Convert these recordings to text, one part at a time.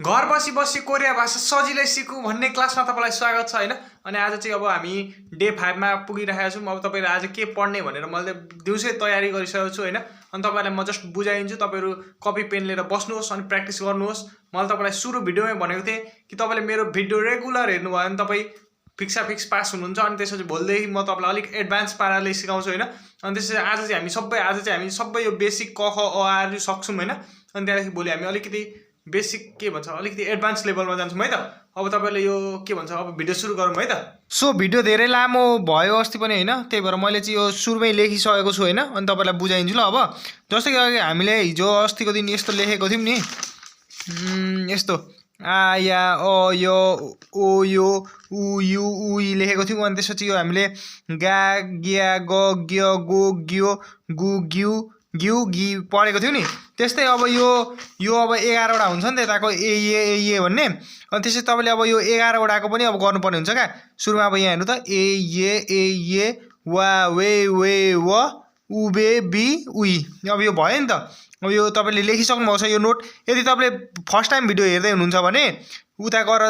घर बसी बसी कोरिया भाषा सजिलै सिकौँ भन्ने क्लासमा तपाईँलाई स्वागत छ होइन। अनि आज चाहिँ अब हामी डे 5 मा पुगिरहेका छौँ। अब तपाईँले आज के पढ्ने भनेर मैले दिउँसै तयारी गरिसकेको छु होइन। अनि तपाईँलाई म जस्ट बुझाइदिन्छु, तपाईँहरू कपी पेन लिएर बस्नुहोस् अनि प्र्याक्टिस गर्नुहोस्। मैले तपाईँलाई सुरु भिडियोमै भनेको थिएँ कि तपाईँले मेरो भिडियो रेगुलर हेर्नुभयो भने तपाईँ फिक्स पास हुनुहुन्छ। अनि त्यसपछि भोलिदेखि म तपाईँलाई अलिक एडभान्स पाराले सिकाउँछु होइन। अनि त्यसपछि आज चाहिँ हामी सबै यो बेसिक क ख अ आ सक्छौँ होइन। अनि त्यहाँदेखि भोलि हामी अलिकति बेसिक के भन्छ अलिकति एडभान्स लेभलमा जान्छौँ है त। अब तपाईँले यो के भन्छ अब भिडियो सुरु गरौँ है त। सो भिडियो धेरै लामो भयो अस्ति पनि होइन, त्यही भएर मैले चाहिँ यो सुरुमै लेखिसकेको छु होइन। अनि तपाईँलाई बुझाइदिन्छु ल। अब जस्तै कि हामीले हिजो अस्तिको दिन यस्तो लेखेको थियौँ नि, यस्तो आ या अ यो ओ यो उ यु उई लेखेको थियौँ। अनि त्यसपछि यो हामीले गा ग्या ग ग्य गो ग्यो गु ग्यु ग्यु गी पढेको थियौँ नि। त्यस्तै अब यो अब 11वटा हुन्छ नि त यताको ए भन्ने। अनि त्यसपछि तपाईँले अब यो 11वटाको पनि अब गर्नुपर्ने हुन्छ क्या। सुरुमा अब यहाँ हेर्नु त ए वा वे व उबे बी उई। अब यो भयो नि त। अब यो तपाईँले लेखिसक्नु भएको छ यो नोट। यदि तपाईँले फर्स्ट टाइम भिडियो हेर्दै हुनुहुन्छ भने उता गएर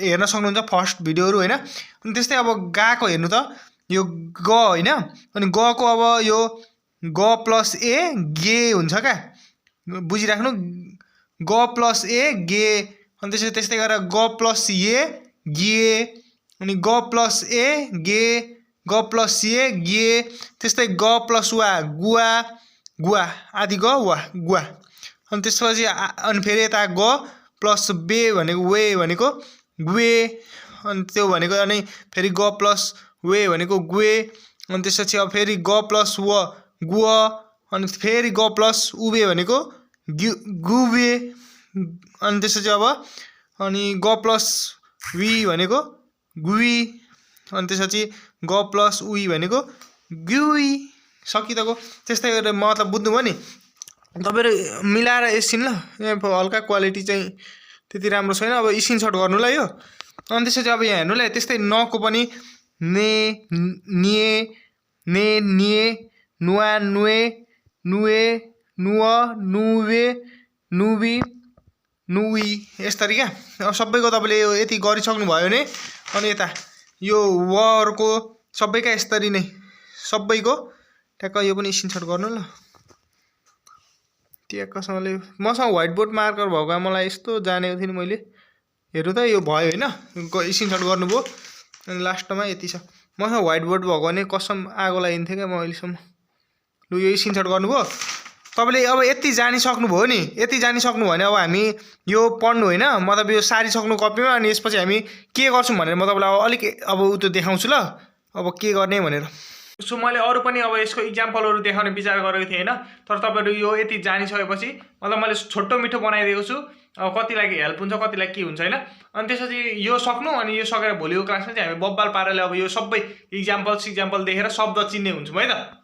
हेर्न सक्नुहुन्छ फर्स्ट भिडियोहरू होइन। अनि त्यस्तै अब गाको हेर्नु त यो ग होइन। अनि गको अब यो ग प्लस ए गे हुन्छ क्या, बुझिराख्नु। ग प्लस ए गे। अनि त्यसपछि त्यस्तै गरेर ग प्लस ए गे, अनि ग प्लस ए गे, ग प्लस ए गे। त्यस्तै ग प्लस वा गुवा गुवा आदि ग वा गुवा। अनि त्यसपछि अनि फेरि यता ग प्लस बे भनेको वे भनेको गुए। अनि त्यो भनेको अनि फेरि ग प्लस वे भनेको गुए। अनि त्यसपछि अब फेरि ग प्लस व गुव। अनि फेरि ग प्लस उबे भनेको गुबे। अनि त्यसपछि अब अनि ग प्लस वी भनेको गुई। अनि त्यसपछि ग प्लस उई भनेको गुई। सकितको। त्यस्तै गरेर मतलब बुझ्नुभयो नि तपाईँहरू मिलाएर एकछिन ल। यहाँ हल्का क्वालिटी चाहिँ त्यति राम्रो छैन, अब स्क्रिनसट गर्नु ल यो। अनि त्यसपछि अब यहाँ हेर्नु ल, त्यस्तै नको पनि ने निए ने निए नुवा नुए नुए नुव नुवे नुबी नुई यसरी क्या। अब सबैको तपाईँले यो यति गरिसक्नुभयो भने अनि यता यो वहरूको सबैका यसरी नै सबैको ट्याक्क यो पनि स्क्रिनसट गर्नु ल। ट्याक्कसँगले मसँग व्हाइट बोर्ड मार्कर भएको मलाई यस्तो जानेको थिएँ नि मैले। हेर्नु त यो भयो होइन, स्क्रिनसट गर्नुभयो। अनि लास्टमा यति छ। मसँग व्हाइट बोर्ड भएको भने कसम आगो लागिन्थ्यो क्या म अहिलेसम्म। लु यो स्क्रिनसट गर्नुभयो तपाईँले। अब यति जानिसक्नुभयो नि, यति जानिसक्नु भने अब हामी यो पढ्नु होइन, मतलब यो सारिसक्नु कपीमा। अनि यसपछि हामी के गर्छौँ भनेर म तपाईँलाई अलिक अब त्यो देखाउँछु ल, अब के गर्ने भनेर। सो मैले अरू पनि अब यसको इक्जाम्पलहरू देखाउने विचार गरेको थिएँ होइन। तर तपाईँहरू यो यति जानिसकेपछि मतलब मैले छोटो मिठो बनाइदिएको छु। अब कतिलाई हेल्प हुन्छ कतिलाई के हुन्छ होइन। अनि त्यसपछि यो सक्नु, अनि यो सकेर भोलिको क्लासमा चाहिँ हामी बब्बाल पाराले अब यो सबै इक्जाम्पल देखेर शब्द चिन्ने हुन्छौँ है त।